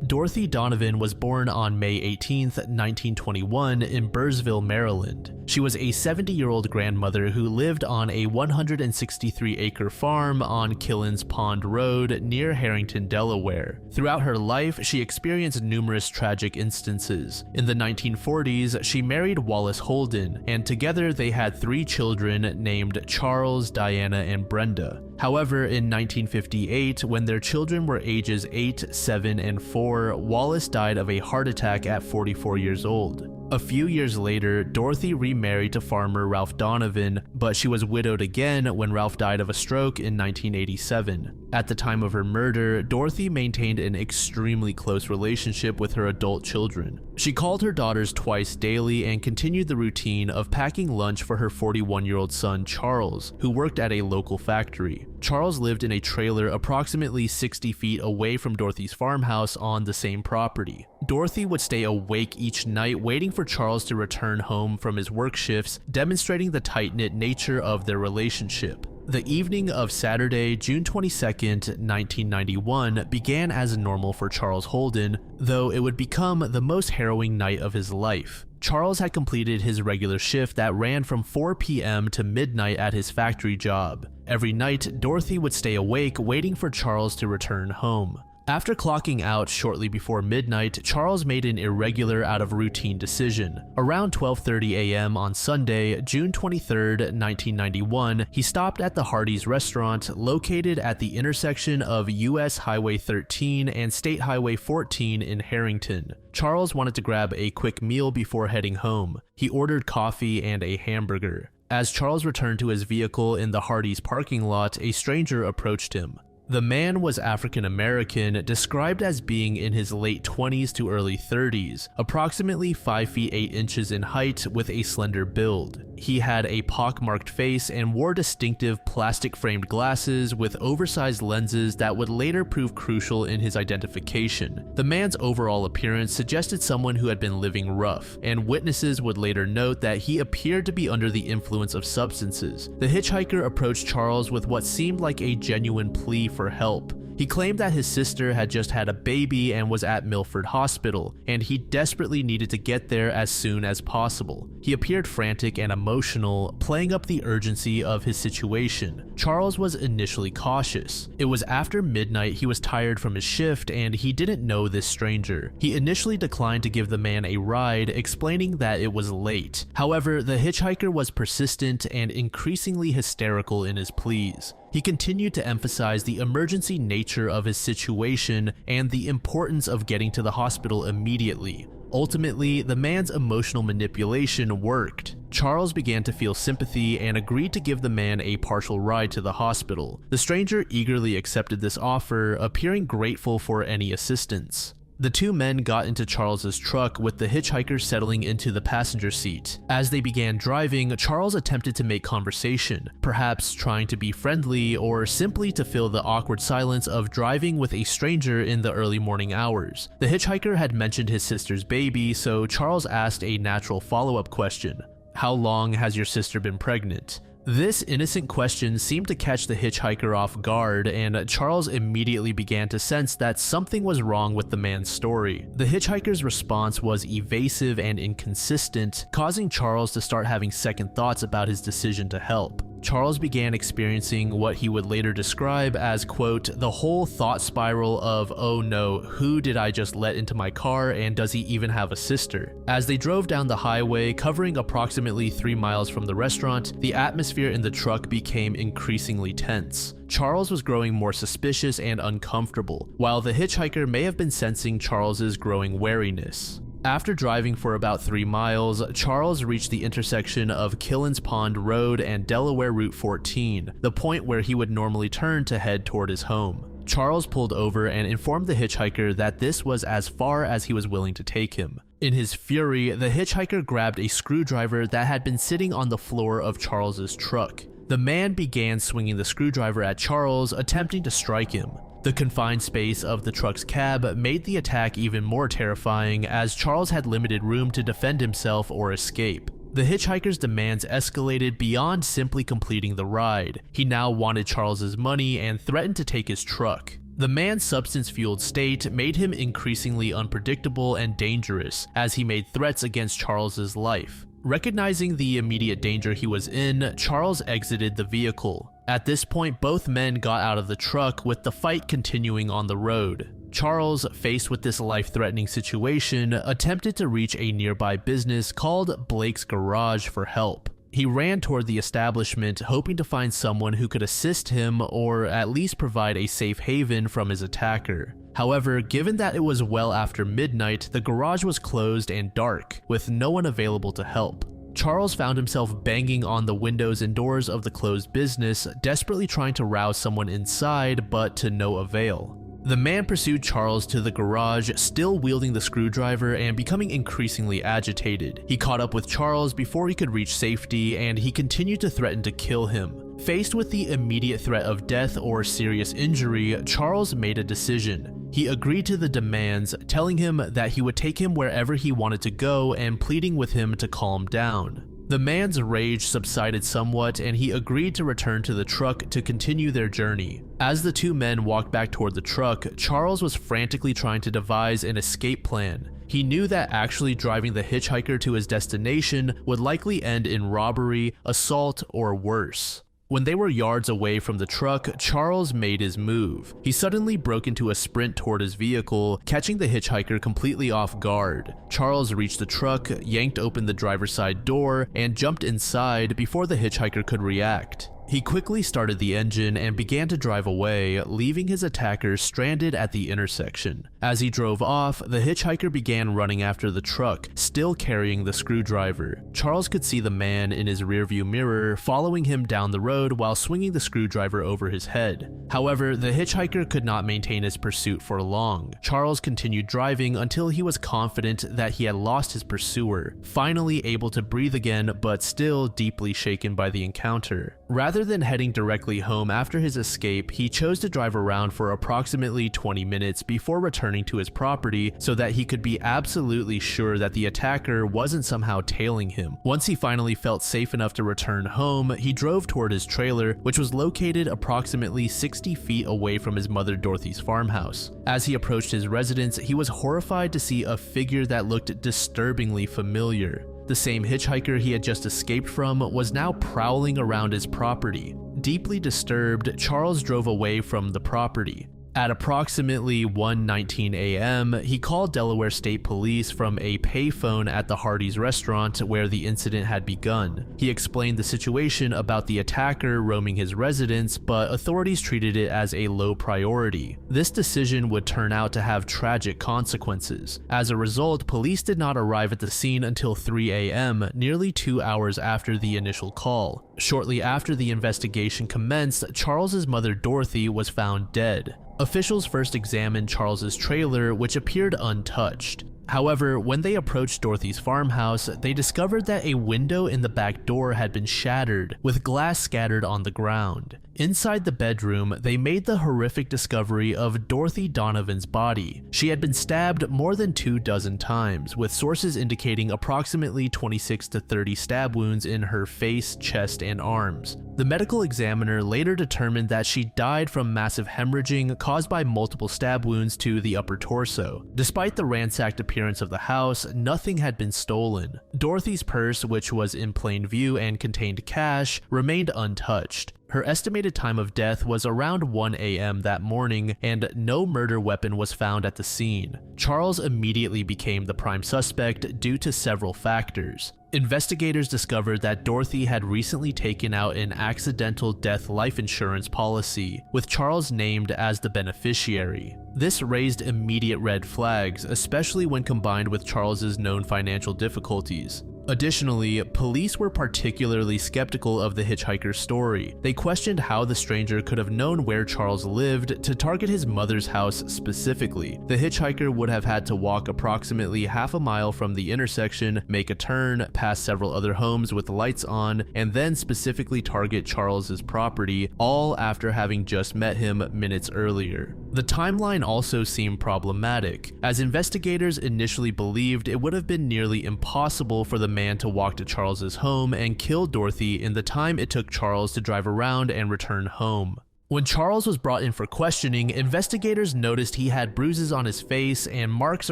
Dorothy Donovan was born on May 18, 1921 in Burrsville, Maryland. She was a 70-year-old grandmother who lived on a 163-acre farm on Killens Pond Road near Harrington, Delaware. Throughout her life, she experienced numerous tragic instances. In the 1940s, she married Wallace Holden, and together they had 3 children named Charles, Diana, and Brenda. However, in 1958, when their children were ages 8, 7, and 4, Wallace died of a heart attack at 44 years old. A few years later, Dorothy remarried to farmer Ralph Donovan, but she was widowed again when Ralph died of a stroke in 1987. At the time of her murder, Dorothy maintained an extremely close relationship with her adult children. She called her daughters twice daily and continued the routine of packing lunch for her 41-year-old son Charles, who worked at a local factory. Charles lived in a trailer approximately 60 feet away from Dorothy's farmhouse on the same property. Dorothy would stay awake each night waiting for Charles to return home from his work shifts, demonstrating the tight-knit nature of their relationship. The evening of Saturday, June 22, 1991 began as normal for Charles Holden, though it would become the most harrowing night of his life. Charles had completed his regular shift that ran from 4 p.m. to midnight at his factory job. Every night, Dorothy would stay awake waiting for Charles to return home. After clocking out shortly before midnight, Charles made an irregular out-of-routine decision. Around 12:30 a.m. on Sunday, June 23, 1991, he stopped at the Hardee's restaurant located at the intersection of US Highway 13 and State Highway 14 in Harrington. Charles wanted to grab a quick meal before heading home. He ordered coffee and a hamburger. As Charles returned to his vehicle in the Hardee's parking lot, a stranger approached him. The man was African American, described as being in his late 20s to early 30s, approximately 5 feet 8 inches in height with a slender build. He had a pockmarked face and wore distinctive plastic-framed glasses with oversized lenses that would later prove crucial in his identification. The man's overall appearance suggested someone who had been living rough, and witnesses would later note that he appeared to be under the influence of substances. The hitchhiker approached Charles with what seemed like a genuine plea for help. He claimed that his sister had just had a baby and was at Milford Hospital, and he desperately needed to get there as soon as possible. He appeared frantic and emotional, playing up the urgency of his situation. Charles was initially cautious. It was after midnight, he was tired from his shift, and he didn't know this stranger. He initially declined to give the man a ride, explaining that it was late. However, the hitchhiker was persistent and increasingly hysterical in his pleas. He continued to emphasize the emergency nature of his situation and the importance of getting to the hospital immediately. Ultimately, the man's emotional manipulation worked. Charles began to feel sympathy and agreed to give the man a partial ride to the hospital. The stranger eagerly accepted this offer, appearing grateful for any assistance. The two men got into Charles's truck with the hitchhiker settling into the passenger seat. As they began driving, Charles attempted to make conversation, perhaps trying to be friendly or simply to fill the awkward silence of driving with a stranger in the early morning hours. The hitchhiker had mentioned his sister's baby, so Charles asked a natural follow-up question. "How long has your sister been pregnant?" This innocent question seemed to catch the hitchhiker off guard, and Charles immediately began to sense that something was wrong with the man's story. The hitchhiker's response was evasive and inconsistent, causing Charles to start having second thoughts about his decision to help. Charles began experiencing what he would later describe as, quote, the whole thought spiral of, oh no, who did I just let into my car, and does he even have a sister? As they drove down the highway, covering approximately 3 miles from the restaurant, the atmosphere in the truck became increasingly tense. Charles was growing more suspicious and uncomfortable, while the hitchhiker may have been sensing Charles's growing wariness. After driving for about 3 miles, Charles reached the intersection of Killens Pond Road and Delaware Route 14, the point where he would normally turn to head toward his home. Charles pulled over and informed the hitchhiker that this was as far as he was willing to take him. In his fury, the hitchhiker grabbed a screwdriver that had been sitting on the floor of Charles's truck. The man began swinging the screwdriver at Charles, attempting to strike him. The confined space of the truck's cab made the attack even more terrifying, as Charles had limited room to defend himself or escape. The hitchhiker's demands escalated beyond simply completing the ride. He now wanted Charles's money and threatened to take his truck. The man's substance-fueled state made him increasingly unpredictable and dangerous as he made threats against Charles's life. Recognizing the immediate danger he was in, Charles exited the vehicle. At this point, both men got out of the truck, with the fight continuing on the road. Charles, faced with this life-threatening situation, attempted to reach a nearby business called Blake's Garage for help. He ran toward the establishment, hoping to find someone who could assist him or at least provide a safe haven from his attacker. However, given that it was well after midnight, the garage was closed and dark, with no one available to help. Charles found himself banging on the windows and doors of the closed business, desperately trying to rouse someone inside, but to no avail. The man pursued Charles to the garage, still wielding the screwdriver and becoming increasingly agitated. He caught up with Charles before he could reach safety, and he continued to threaten to kill him. Faced with the immediate threat of death or serious injury, Charles made a decision. He agreed to the demands, telling him that he would take him wherever he wanted to go and pleading with him to calm down. The man's rage subsided somewhat, and he agreed to return to the truck to continue their journey. As the two men walked back toward the truck, Charles was frantically trying to devise an escape plan. He knew that actually driving the hitchhiker to his destination would likely end in robbery, assault, or worse. When they were yards away from the truck, Charles made his move. He suddenly broke into a sprint toward his vehicle, catching the hitchhiker completely off guard. Charles reached the truck, yanked open the driver's side door, and jumped inside before the hitchhiker could react. He quickly started the engine and began to drive away, leaving his attacker stranded at the intersection. As he drove off, the hitchhiker began running after the truck, still carrying the screwdriver. Charles could see the man in his rearview mirror following him down the road while swinging the screwdriver over his head. However, the hitchhiker could not maintain his pursuit for long. Charles continued driving until he was confident that he had lost his pursuer, finally able to breathe again but still deeply shaken by the encounter. Rather than heading directly home after his escape, he chose to drive around for approximately 20 minutes before returning to his property so that he could be absolutely sure that the attacker wasn't somehow tailing him. Once he finally felt safe enough to return home, he drove toward his trailer, which was located approximately 60 feet away from his mother Dorothy's farmhouse. As he approached his residence, he was horrified to see a figure that looked disturbingly familiar. The same hitchhiker he had just escaped from was now prowling around his property. Deeply disturbed, Charles drove away from the property. At approximately 1:19 a.m., he called Delaware State Police from a payphone at the Hardee's restaurant where the incident had begun. He explained the situation about the attacker roaming his residence, but authorities treated it as a low priority. This decision would turn out to have tragic consequences. As a result, police did not arrive at the scene until 3 a.m., nearly 2 hours after the initial call. Shortly after the investigation commenced, Charles's mother Dorothy was found dead. Officials first examined Charles's trailer, which appeared untouched. However, when they approached Dorothy's farmhouse, they discovered that a window in the back door had been shattered, with glass scattered on the ground. Inside the bedroom, they made the horrific discovery of Dorothy Donovan's body. She had been stabbed more than 24 times, with sources indicating approximately 26 to 30 stab wounds in her face, chest, and arms. The medical examiner later determined that she died from massive hemorrhaging caused by multiple stab wounds to the upper torso. Despite the ransacked appearance of the house, nothing had been stolen. Dorothy's purse, which was in plain view and contained cash, remained untouched. Her estimated time of death was around 1 a.m. that morning, and no murder weapon was found at the scene. Charles immediately became the prime suspect due to several factors. Investigators discovered that Dorothy had recently taken out an accidental death life insurance policy, with Charles named as the beneficiary. This raised immediate red flags, especially when combined with Charles's known financial difficulties. Additionally, police were particularly skeptical of the hitchhiker's story. They questioned how the stranger could have known where Charles lived to target his mother's house specifically. The hitchhiker would have had to walk approximately half a mile from the intersection, make a turn, pass several other homes with lights on, and then specifically target Charles's property, all after having just met him minutes earlier. The timeline also seemed problematic, as investigators initially believed it would have been nearly impossible for the man to walk to Charles's home and kill Dorothy in the time it took Charles to drive around and return home. When Charles was brought in for questioning, investigators noticed he had bruises on his face and marks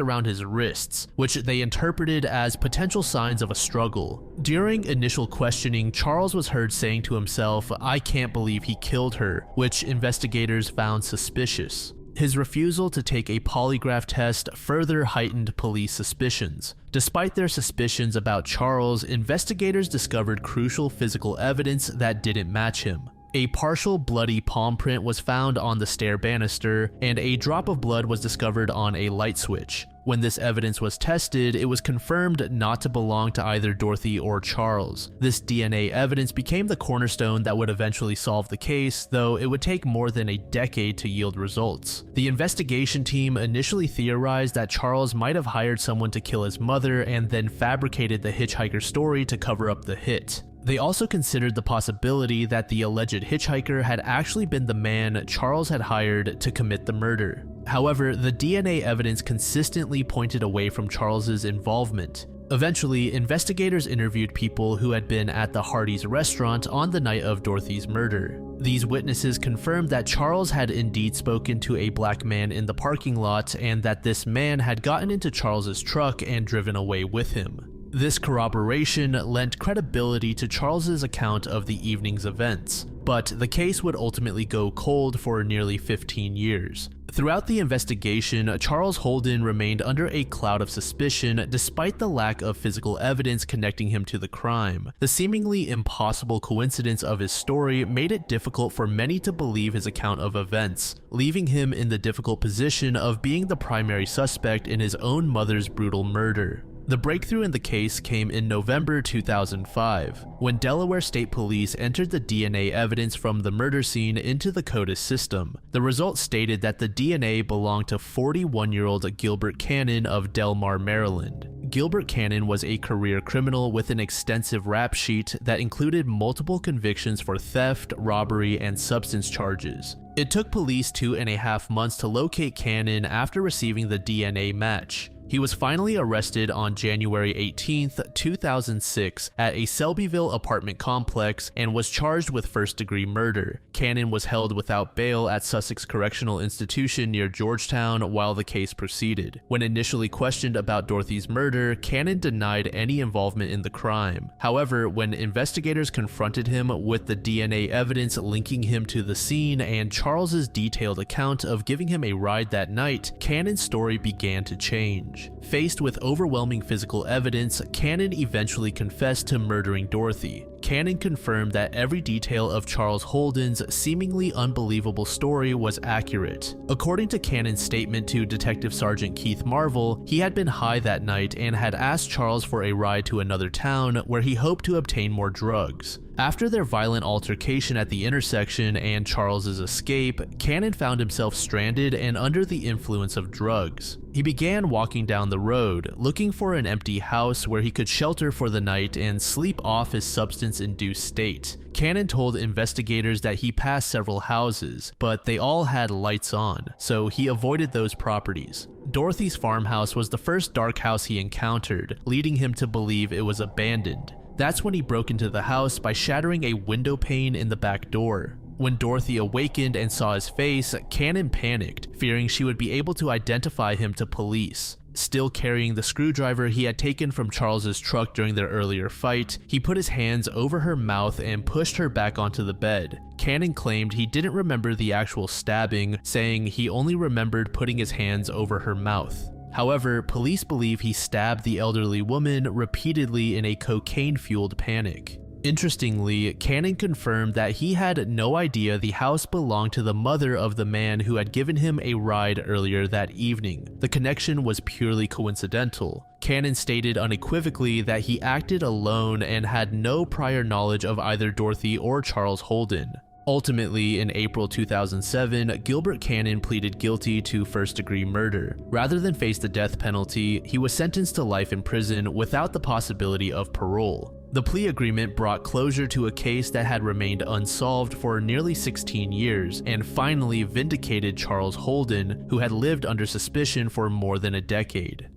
around his wrists, which they interpreted as potential signs of a struggle. During initial questioning, Charles was heard saying to himself, "I can't believe he killed her," which investigators found suspicious. His refusal to take a polygraph test further heightened police suspicions. Despite their suspicions about Charles, investigators discovered crucial physical evidence that didn't match him. A partial bloody palm print was found on the stair banister, and a drop of blood was discovered on a light switch. When this evidence was tested, it was confirmed not to belong to either Dorothy or Charles. This DNA evidence became the cornerstone that would eventually solve the case, though it would take more than a decade to yield results. The investigation team initially theorized that Charles might have hired someone to kill his mother and then fabricated the hitchhiker story to cover up the hit. They also considered the possibility that the alleged hitchhiker had actually been the man Charles had hired to commit the murder. However, the DNA evidence consistently pointed away from Charles's involvement. Eventually, investigators interviewed people who had been at the Hardee's restaurant on the night of Dorothy's murder. These witnesses confirmed that Charles had indeed spoken to a black man in the parking lot and that this man had gotten into Charles's truck and driven away with him. This corroboration lent credibility to Charles's account of the evening's events, but the case would ultimately go cold for nearly 15 years. Throughout the investigation, Charles Holden remained under a cloud of suspicion despite the lack of physical evidence connecting him to the crime. The seemingly impossible coincidence of his story made it difficult for many to believe his account of events, leaving him in the difficult position of being the primary suspect in his own mother's brutal murder. The breakthrough in the case came in November 2005, when Delaware State Police entered the DNA evidence from the murder scene into the CODIS system. The results stated that the DNA belonged to 41-year-old Gilbert Cannon of Delmar, Maryland. Gilbert Cannon was a career criminal with an extensive rap sheet that included multiple convictions for theft, robbery, and substance charges. It took police 2.5 months to locate Cannon after receiving the DNA match. He was finally arrested on January 18, 2006 at a Selbyville apartment complex and was charged with first-degree murder. Cannon was held without bail at Sussex Correctional Institution near Georgetown while the case proceeded. When initially questioned about Dorothy's murder, Cannon denied any involvement in the crime. However, when investigators confronted him with the DNA evidence linking him to the scene and Charles's detailed account of giving him a ride that night, Cannon's story began to change. Faced with overwhelming physical evidence, Cannon eventually confessed to murdering Dorothy. Cannon confirmed that every detail of Charles Holden's seemingly unbelievable story was accurate. According to Cannon's statement to Detective Sergeant Keith Marvel, he had been high that night and had asked Charles for a ride to another town where he hoped to obtain more drugs. After their violent altercation at the intersection and Charles's escape, Cannon found himself stranded and under the influence of drugs. He began walking down the road, looking for an empty house where he could shelter for the night and sleep off his substance-induced state. Cannon told investigators that he passed several houses, but they all had lights on, so he avoided those properties. Dorothy's farmhouse was the first dark house he encountered, leading him to believe it was abandoned. That's when he broke into the house by shattering a window pane in the back door. When Dorothy awakened and saw his face, Cannon panicked, fearing she would be able to identify him to police. Still carrying the screwdriver he had taken from Charles's truck during their earlier fight, he put his hands over her mouth and pushed her back onto the bed. Cannon claimed he didn't remember the actual stabbing, saying he only remembered putting his hands over her mouth. However, police believe he stabbed the elderly woman repeatedly in a cocaine-fueled panic. Interestingly, Cannon confirmed that he had no idea the house belonged to the mother of the man who had given him a ride earlier that evening. The connection was purely coincidental. Cannon stated unequivocally that he acted alone and had no prior knowledge of either Dorothy or Charles Holden. Ultimately, in April 2007, Gilbert Cannon pleaded guilty to first-degree murder. Rather than face the death penalty, he was sentenced to life in prison without the possibility of parole. The plea agreement brought closure to a case that had remained unsolved for nearly 16 years and finally vindicated Charles Holden, who had lived under suspicion for more than a decade. .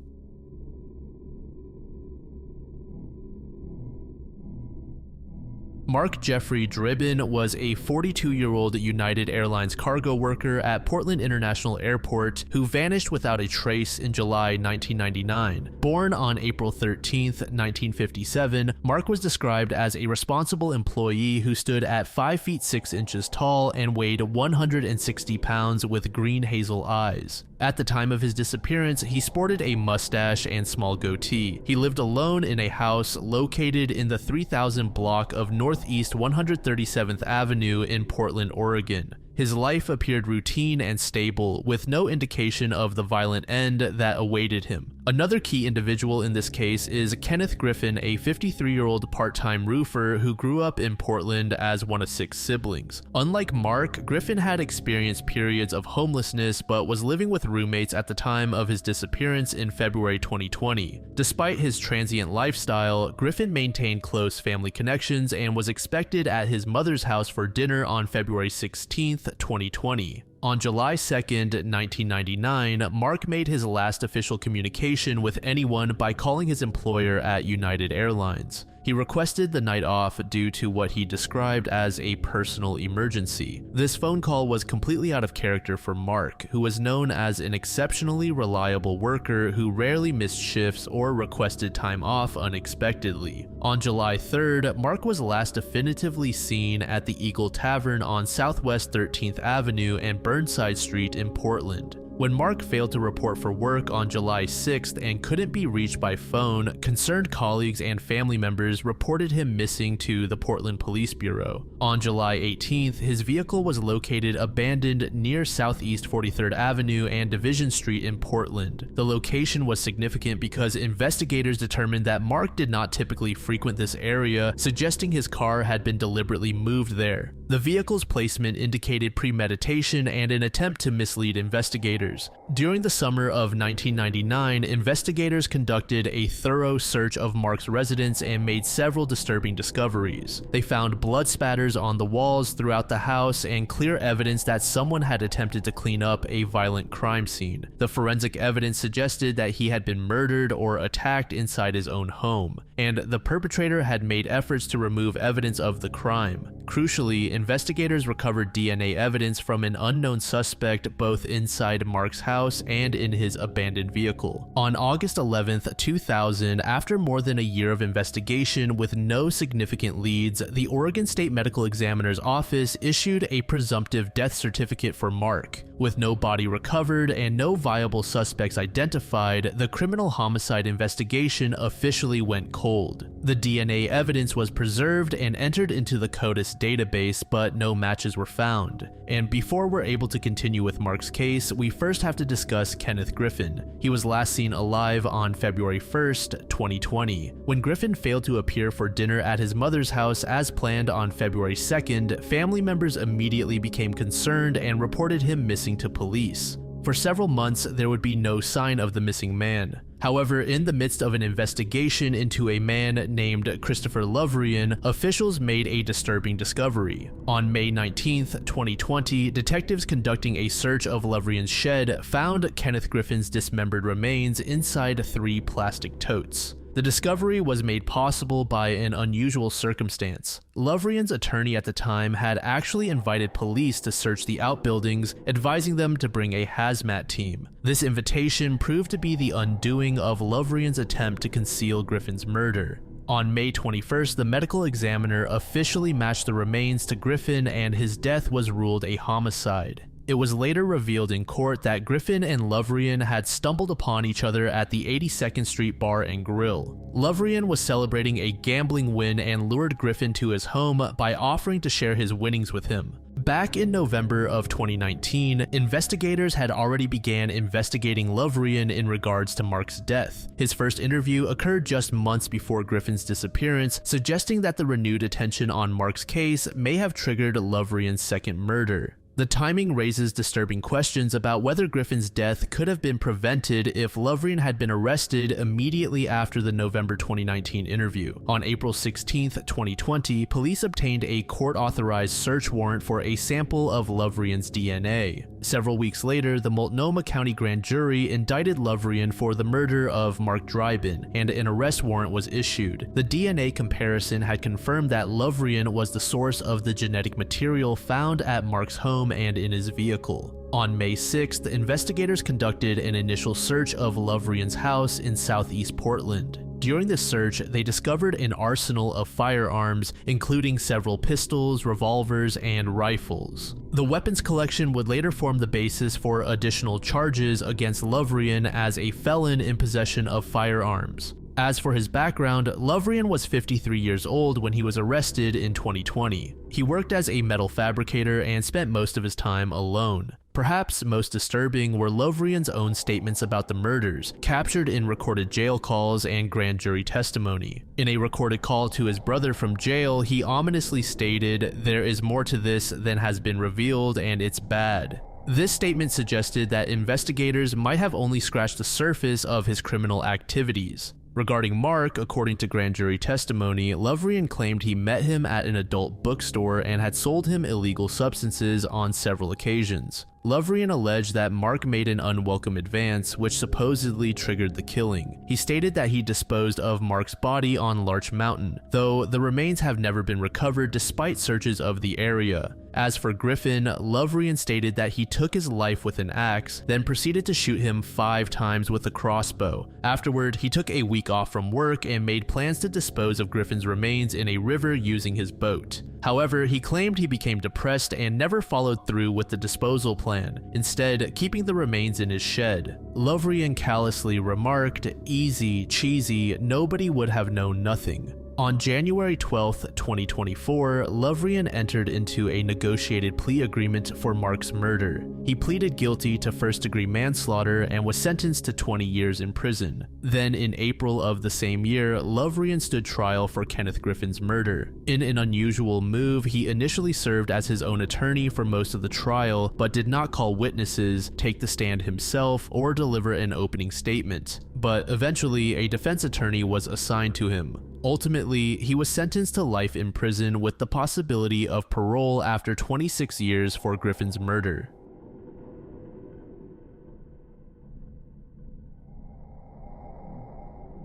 Mark Jeffrey Dribbon was a 42-year-old United Airlines cargo worker at Portland International Airport who vanished without a trace in July 1999. Born on April 13, 1957, Mark was described as a responsible employee who stood at 5 feet 6 inches tall and weighed 160 pounds with green hazel eyes. At the time of his disappearance, he sported a mustache and small goatee. He lived alone in a house located in the 3000 block of Northeast 137th Avenue in Portland, Oregon. His life appeared routine and stable, with no indication of the violent end that awaited him. Another key individual in this case is Kenneth Griffin, a 53-year-old part-time roofer who grew up in Portland as one of 6 siblings. Unlike Mark, Griffin had experienced periods of homelessness but was living with roommates at the time of his disappearance in February 2020. Despite his transient lifestyle, Griffin maintained close family connections and was expected at his mother's house for dinner on February 16, 2020. On July 2, 1999, Mark made his last official communication with anyone by calling his employer at United Airlines. He requested the night off due to what he described as a personal emergency. This phone call was completely out of character for Mark, who was known as an exceptionally reliable worker who rarely missed shifts or requested time off unexpectedly. On July 3rd, Mark was last definitively seen at the Eagle Tavern on Southwest 13th Avenue and Burnside Street in Portland. When Mark failed to report for work on July 6th and couldn't be reached by phone, concerned colleagues and family members reported him missing to the Portland Police Bureau. On July 18th, his vehicle was located abandoned near Southeast 43rd Avenue and Division Street in Portland. The location was significant because investigators determined that Mark did not typically frequent this area, suggesting his car had been deliberately moved there. The vehicle's placement indicated premeditation and an attempt to mislead investigators. During the summer of 1999, investigators conducted a thorough search of Mark's residence and made several disturbing discoveries. They found blood spatters on the walls throughout the house and clear evidence that someone had attempted to clean up a violent crime scene. The forensic evidence suggested that he had been murdered or attacked inside his own home, and the perpetrator had made efforts to remove evidence of the crime. Crucially, investigators recovered DNA evidence from an unknown suspect both inside Mark's house and in his abandoned vehicle. On August 11, 2000, after more than a year of investigation with no significant leads, the Oregon State Medical Examiner's Office issued a presumptive death certificate for Mark. With no body recovered and no viable suspects identified, the criminal homicide investigation officially went cold. The DNA evidence was preserved and entered into the CODIS database, but no matches were found. And before we're able to continue with Mark's case, we first have to discuss Kenneth Griffin. He was last seen alive on February 1st, 2020. When Griffin failed to appear for dinner at his mother's house as planned on February 2nd, family members immediately became concerned and reported him missing to police. For several months, there would be no sign of the missing man. However, in the midst of an investigation into a man named Christopher Lovrian, officials made a disturbing discovery. On May 19, 2020, detectives conducting a search of Lovrian's shed found Kenneth Griffin's dismembered remains inside 3 plastic totes. The discovery was made possible by an unusual circumstance. Lovrian's attorney at the time had actually invited police to search the outbuildings, advising them to bring a hazmat team. This invitation proved to be the undoing of Lovrian's attempt to conceal Griffin's murder. On May 21st, the medical examiner officially matched the remains to Griffin and his death was ruled a homicide. It was later revealed in court that Griffin and Lovrian had stumbled upon each other at the 82nd Street Bar and Grill. Lovrian was celebrating a gambling win and lured Griffin to his home by offering to share his winnings with him. Back in November of 2019, investigators had already began investigating Lovrian in regards to Mark's death. His first interview occurred just months before Griffin's disappearance, suggesting that the renewed attention on Mark's case may have triggered Lovrian's second murder. The timing raises disturbing questions about whether Griffin's death could have been prevented if Lovrian had been arrested immediately after the November 2019 interview. On April 16, 2020, police obtained a court-authorized search warrant for a sample of Lovrian's DNA. Several weeks later, the Multnomah County Grand Jury indicted Lovrian for the murder of Mark Dribbon, and an arrest warrant was issued. The DNA comparison had confirmed that Lovrian was the source of the genetic material found at Mark's home and in his vehicle. On May 6th, investigators conducted an initial search of Lovrian's house in southeast Portland. During the search, they discovered an arsenal of firearms, including several pistols, revolvers, and rifles. The weapons collection would later form the basis for additional charges against Lovrian as a felon in possession of firearms. As for his background, Lovrian was 53 years old when he was arrested in 2020. He worked as a metal fabricator and spent most of his time alone. Perhaps most disturbing were Lovrian's own statements about the murders, captured in recorded jail calls and grand jury testimony. In a recorded call to his brother from jail, he ominously stated, "There is more to this than has been revealed, and it's bad." This statement suggested that investigators might have only scratched the surface of his criminal activities. Regarding Mark, according to grand jury testimony, Lovrian claimed he met him at an adult bookstore and had sold him illegal substances on several occasions. Lovrian alleged that Mark made an unwelcome advance, which supposedly triggered the killing. He stated that he disposed of Mark's body on Larch Mountain, though the remains have never been recovered despite searches of the area. As for Griffin, Lovrian stated that he took his life with an axe, then proceeded to shoot him 5 times with a crossbow. Afterward, he took a week off from work and made plans to dispose of Griffin's remains in a river using his boat. However, he claimed he became depressed and never followed through with the disposal plan, instead keeping the remains in his shed. Lovrian callously remarked, "Easy, cheesy, nobody would have known nothing." On January 12, 2024, Lovrian entered into a negotiated plea agreement for Mark's murder. He pleaded guilty to first-degree manslaughter and was sentenced to 20 years in prison. Then, in April of the same year, Lovrian stood trial for Kenneth Griffin's murder. In an unusual move, he initially served as his own attorney for most of the trial, but did not call witnesses, take the stand himself, or deliver an opening statement. But eventually, a defense attorney was assigned to him. Ultimately, he was sentenced to life in prison with the possibility of parole after 26 years for Griffin's murder.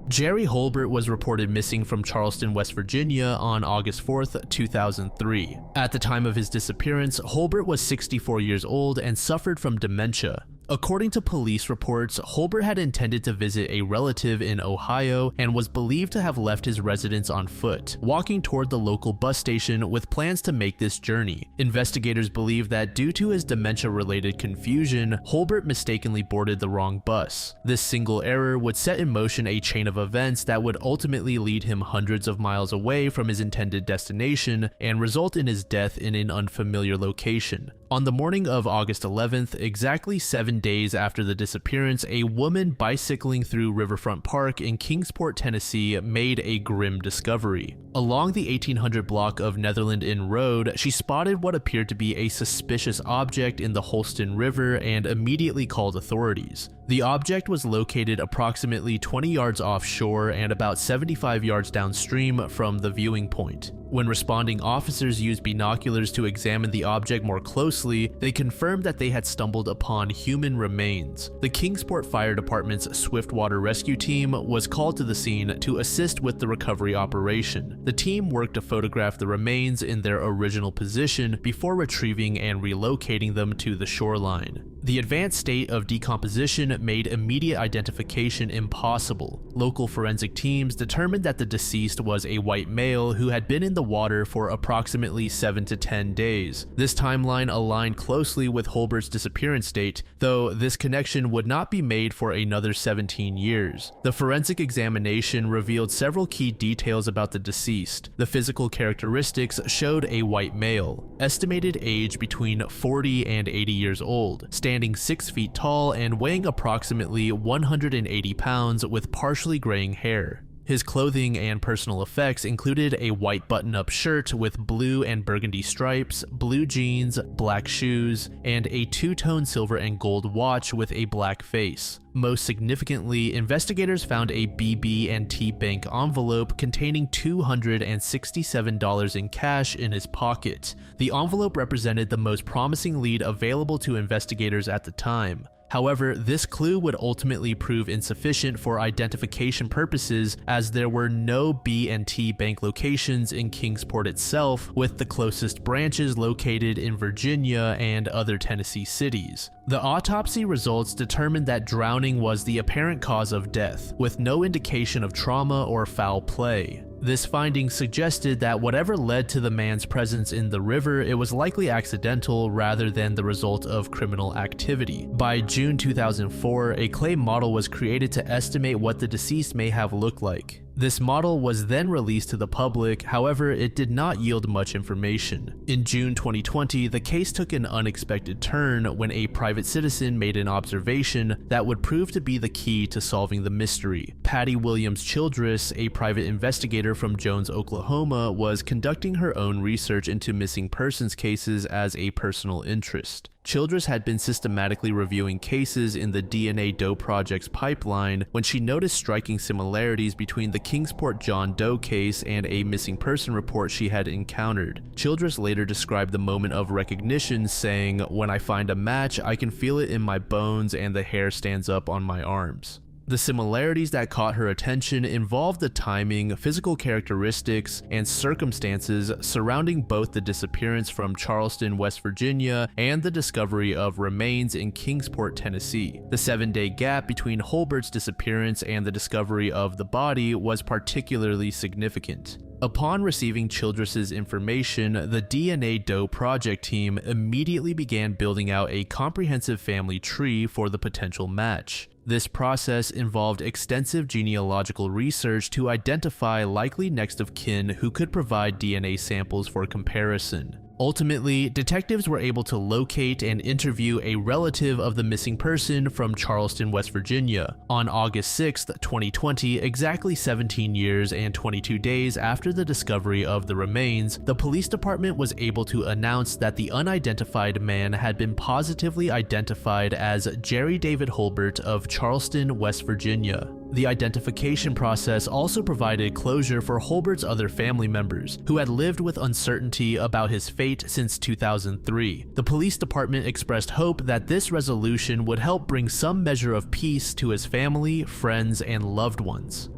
Jerry Holbert was reported missing from Charleston, West Virginia on August 4th, 2003. At the time of his disappearance, Holbert was 64 years old and suffered from dementia. According to police reports, Holbert had intended to visit a relative in Ohio and was believed to have left his residence on foot, walking toward the local bus station with plans to make this journey. Investigators believe that due to his dementia-related confusion, Holbert mistakenly boarded the wrong bus. This single error would set in motion a chain of events that would ultimately lead him hundreds of miles away from his intended destination and result in his death in an unfamiliar location. On the morning of August 11th, exactly 7 days after the disappearance, a woman bicycling through Riverfront Park in Kingsport, Tennessee, made a grim discovery. Along the 1800 block of Netherland Inn Road, she spotted what appeared to be a suspicious object in the Holston River and immediately called authorities. The object was located approximately 20 yards offshore and about 75 yards downstream from the viewing point. When responding officers used binoculars to examine the object more closely, they confirmed that they had stumbled upon human remains. The Kingsport Fire Department's Swiftwater Rescue Team was called to the scene to assist with the recovery operation. The team worked to photograph the remains in their original position before retrieving and relocating them to the shoreline. The advanced state of decomposition made immediate identification impossible. Local forensic teams determined that the deceased was a white male who had been in the water for approximately 7 to 10 days. This timeline aligned closely with Holbert's disappearance date, though this connection would not be made for another 17 years. The forensic examination revealed several key details about the deceased. The physical characteristics showed a white male, estimated age between 40 and 80 years old, standing 6 feet tall and weighing approximately 180 pounds with partially graying hair. His clothing and personal effects included a white button-up shirt with blue and burgundy stripes, blue jeans, black shoes, and a two-tone silver and gold watch with a black face. Most significantly, investigators found a BB&T bank envelope containing $267 in cash in his pocket. The envelope represented the most promising lead available to investigators at the time. However, this clue would ultimately prove insufficient for identification purposes, as there were no B&T bank locations in Kingsport itself, with the closest branches located in Virginia and other Tennessee cities. The autopsy results determined that drowning was the apparent cause of death, with no indication of trauma or foul play. This finding suggested that whatever led to the man's presence in the river, it was likely accidental rather than the result of criminal activity. By June 2004, a clay model was created to estimate what the deceased may have looked like. This model was then released to the public, however, it did not yield much information. In June 2020, the case took an unexpected turn when a private citizen made an observation that would prove to be the key to solving the mystery. Patty Williams Childress, a private investigator from Jones, Oklahoma, was conducting her own research into missing persons cases as a personal interest. Childress had been systematically reviewing cases in the DNA Doe Project's pipeline when she noticed striking similarities between the Kingsport John Doe case and a missing person report she had encountered. Childress later described the moment of recognition, saying, "When I find a match, I can feel it in my bones and the hair stands up on my arms." The similarities that caught her attention involved the timing, physical characteristics, and circumstances surrounding both the disappearance from Charleston, West Virginia, and the discovery of remains in Kingsport, Tennessee. The 7-day gap between Holbert's disappearance and the discovery of the body was particularly significant. Upon receiving Childress's information, the DNA Doe Project team immediately began building out a comprehensive family tree for the potential match. This process involved extensive genealogical research to identify likely next of kin who could provide DNA samples for comparison. Ultimately, detectives were able to locate and interview a relative of the missing person from Charleston, West Virginia. On August 6, 2020, exactly 17 years and 22 days after the discovery of the remains, the police department was able to announce that the unidentified man had been positively identified as Jerry David Holbert of Charleston, West Virginia. The identification process also provided closure for Holbert's other family members, who had lived with uncertainty about his fate since 2003. The police department expressed hope that this resolution would help bring some measure of peace to his family, friends, and loved ones.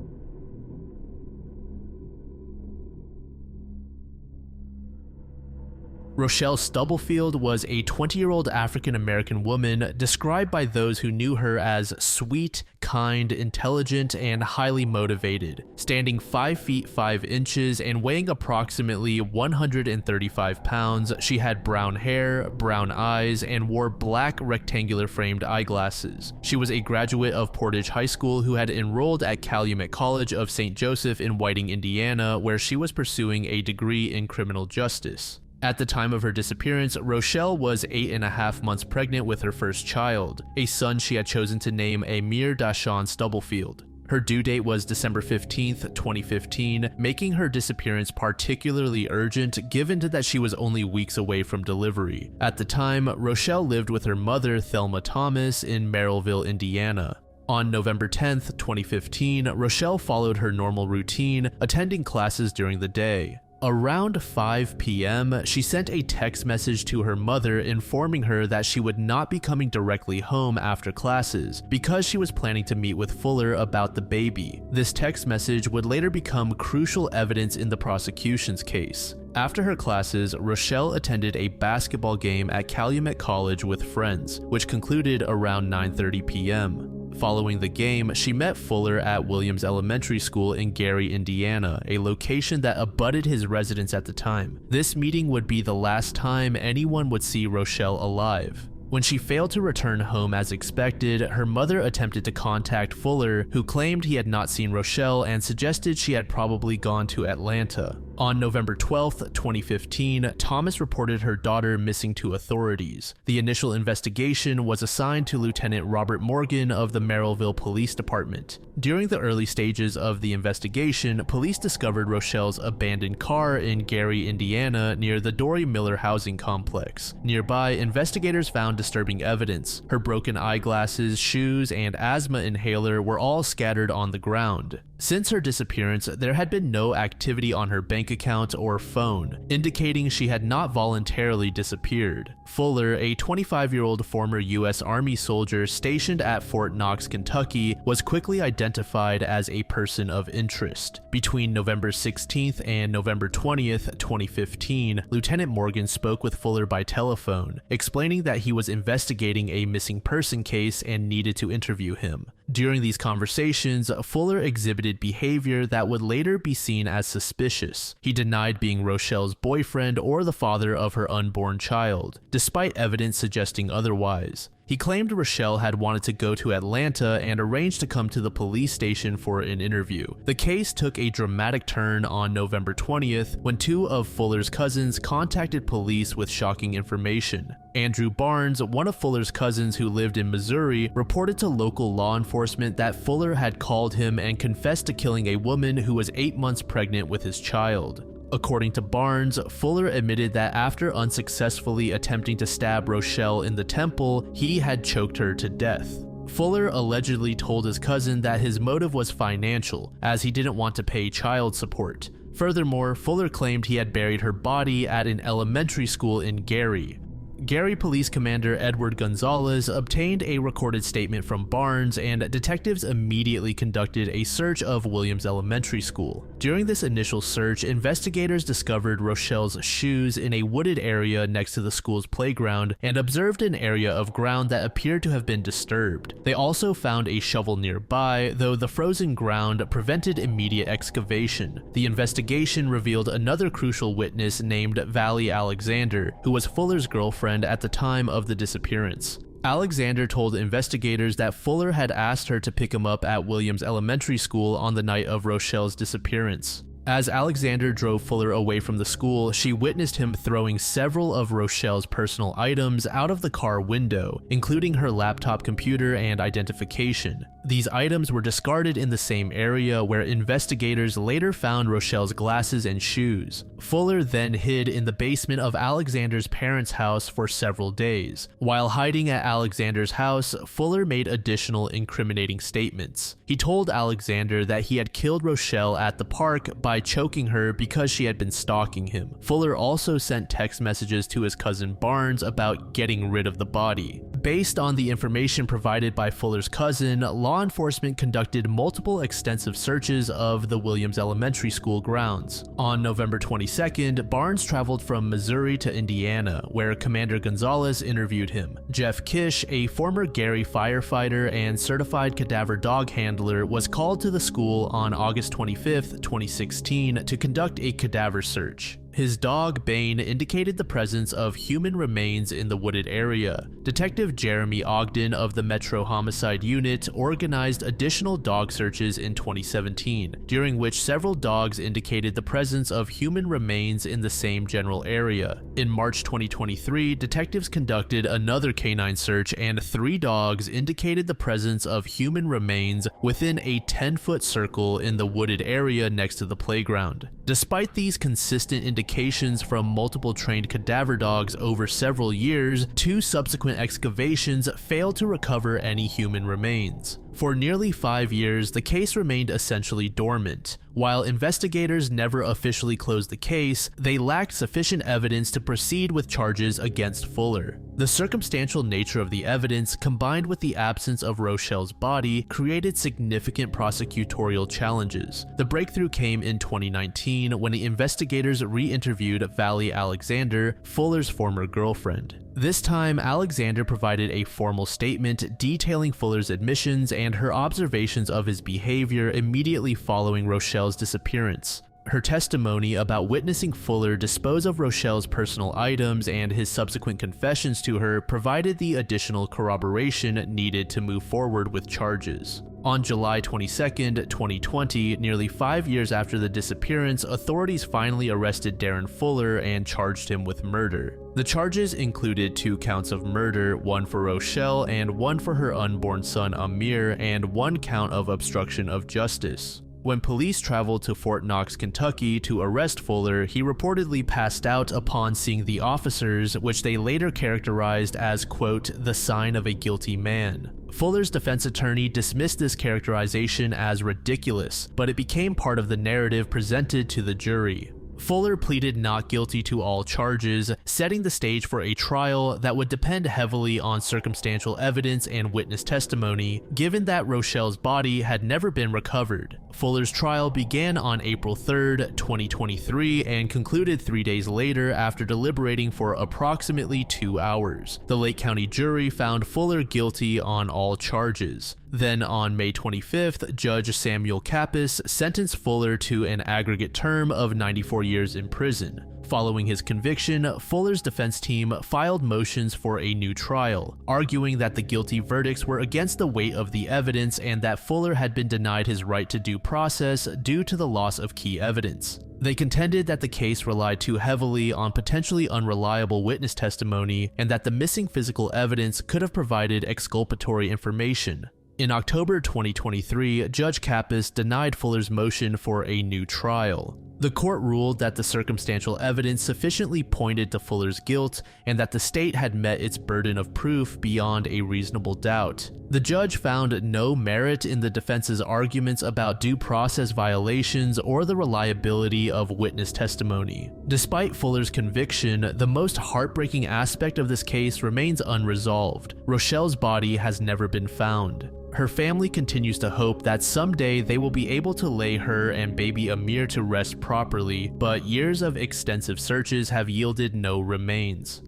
Rochelle Stubblefield was a 20-year-old African-American woman described by those who knew her as sweet, kind, intelligent, and highly motivated. Standing 5 feet 5 inches and weighing approximately 135 pounds, she had brown hair, brown eyes, and wore black rectangular framed eyeglasses. She was a graduate of Portage High School who had enrolled at Calumet College of St. Joseph in Whiting, Indiana, where she was pursuing a degree in criminal justice. At the time of her disappearance, Rochelle was 8.5 months pregnant with her first child, a son she had chosen to name Amir Dashawn Stubblefield. Her due date was December 15, 2015, making her disappearance particularly urgent given that she was only weeks away from delivery. At the time, Rochelle lived with her mother, Thelma Thomas, in Merrillville, Indiana. On November 10, 2015, Rochelle followed her normal routine, attending classes during the day. Around 5 p.m., she sent a text message to her mother informing her that she would not be coming directly home after classes because she was planning to meet with Fuller about the baby. This text message would later become crucial evidence in the prosecution's case. After her classes, Rochelle attended a basketball game at Calumet College with friends, which concluded around 9:30 p.m. Following the game, she met Fuller at Williams Elementary School in Gary, Indiana, a location that abutted his residence at the time. This meeting would be the last time anyone would see Rochelle alive. When she failed to return home as expected, her mother attempted to contact Fuller, who claimed he had not seen Rochelle and suggested she had probably gone to Atlanta. On November 12, 2015, Thomas reported her daughter missing to authorities. The initial investigation was assigned to Lieutenant Robert Morgan of the Merrillville Police Department. During the early stages of the investigation, police discovered Rochelle's abandoned car in Gary, Indiana, near the Dory Miller housing complex. Nearby, investigators found disturbing evidence. Her broken eyeglasses, shoes, and asthma inhaler were all scattered on the ground. Since her disappearance, there had been no activity on her bank account or phone, indicating she had not voluntarily disappeared. Fuller, a 25-year-old former U.S. Army soldier stationed at Fort Knox, Kentucky, was quickly identified as a person of interest. Between November 16th and November 20th, 2015, Lieutenant Morgan spoke with Fuller by telephone, explaining that he was investigating a missing person case and needed to interview him. During these conversations, Fuller exhibited behavior that would later be seen as suspicious. He denied being Rochelle's boyfriend or the father of her unborn child, despite evidence suggesting otherwise. He claimed Rochelle had wanted to go to Atlanta and arranged to come to the police station for an interview. The case took a dramatic turn on November 20th when two of Fuller's cousins contacted police with shocking information. Andrew Barnes, one of Fuller's cousins who lived in Missouri, reported to local law enforcement that Fuller had called him and confessed to killing a woman who was 8 months pregnant with his child. According to Barnes, Fuller admitted that after unsuccessfully attempting to stab Rochelle in the temple, he had choked her to death. Fuller allegedly told his cousin that his motive was financial, as he didn't want to pay child support. Furthermore, Fuller claimed he had buried her body at an elementary school in Gary. Gary Police Commander Edward Gonzalez obtained a recorded statement from Barnes, and detectives immediately conducted a search of Williams Elementary School. During this initial search, investigators discovered Rochelle's shoes in a wooded area next to the school's playground and observed an area of ground that appeared to have been disturbed. They also found a shovel nearby, though the frozen ground prevented immediate excavation. The investigation revealed another crucial witness named Valley Alexander, who was Fuller's girlfriend at the time of the disappearance. Alexander told investigators that Fuller had asked her to pick him up at Williams Elementary School on the night of Rochelle's disappearance. As Alexander drove Fuller away from the school, she witnessed him throwing several of Rochelle's personal items out of the car window, including her laptop computer and identification. These items were discarded in the same area where investigators later found Rochelle's glasses and shoes. Fuller then hid in the basement of Alexander's parents' house for several days. While hiding at Alexander's house, Fuller made additional incriminating statements. He told Alexander that he had killed Rochelle at the park by choking her because she had been stalking him. Fuller also sent text messages to his cousin Barnes about getting rid of the body. Based on the information provided by Fuller's cousin, law enforcement conducted multiple extensive searches of the Williams Elementary School grounds. On November 22nd, Barnes traveled from Missouri to Indiana, where Commander Gonzalez interviewed him. Jeff Kish, a former Gary firefighter and certified cadaver dog handler, was called to the school on August 25th, 2016 to conduct a cadaver search. His dog, Bane, indicated the presence of human remains in the wooded area. Detective Jeremy Ogden of the Metro Homicide Unit organized additional dog searches in 2017, during which several dogs indicated the presence of human remains in the same general area. In March 2023, detectives conducted another canine search and 3 dogs indicated the presence of human remains within a 10-foot circle in the wooded area next to the playground. Despite these consistent indications from multiple trained cadaver dogs over several years, 2 subsequent excavations failed to recover any human remains. For nearly 5 years, the case remained essentially dormant. While investigators never officially closed the case, they lacked sufficient evidence to proceed with charges against Fuller. The circumstantial nature of the evidence, combined with the absence of Rochelle's body, created significant prosecutorial challenges. The breakthrough came in 2019 when the investigators re-interviewed Valley Alexander, Fuller's former girlfriend. This time, Alexander provided a formal statement detailing Fuller's admissions and her observations of his behavior immediately following Rochelle's disappearance. Her testimony about witnessing Fuller dispose of Rochelle's personal items and his subsequent confessions to her provided the additional corroboration needed to move forward with charges. On July 22, 2020, nearly 5 years after the disappearance, authorities finally arrested Darren Fuller and charged him with murder. The charges included 2 counts of murder, 1 for Rochelle and 1 for her unborn son Amir, and 1 count of obstruction of justice. When police traveled to Fort Knox, Kentucky to arrest Fuller, he reportedly passed out upon seeing the officers, which they later characterized as, quote, the sign of a guilty man. Fuller's defense attorney dismissed this characterization as ridiculous, but it became part of the narrative presented to the jury. Fuller pleaded not guilty to all charges, setting the stage for a trial that would depend heavily on circumstantial evidence and witness testimony, given that Rochelle's body had never been recovered. Fuller's trial began on April 3, 2023, and concluded 3 days later after deliberating for approximately 2 hours. The Lake County jury found Fuller guilty on all charges. Then on May 25th, Judge Samuel Kappas sentenced Fuller to an aggregate term of 94 years in prison. Following his conviction, Fuller's defense team filed motions for a new trial, arguing that the guilty verdicts were against the weight of the evidence and that Fuller had been denied his right to due process due to the loss of key evidence. They contended that the case relied too heavily on potentially unreliable witness testimony and that the missing physical evidence could have provided exculpatory information. In October 2023, Judge Kappas denied Fuller's motion for a new trial. The court ruled that the circumstantial evidence sufficiently pointed to Fuller's guilt and that the state had met its burden of proof beyond a reasonable doubt. The judge found no merit in the defense's arguments about due process violations or the reliability of witness testimony. Despite Fuller's conviction, the most heartbreaking aspect of this case remains unresolved. Rochelle's body has never been found. Her family continues to hope that someday they will be able to lay her and baby Amir to rest properly, but years of extensive searches have yielded no remains.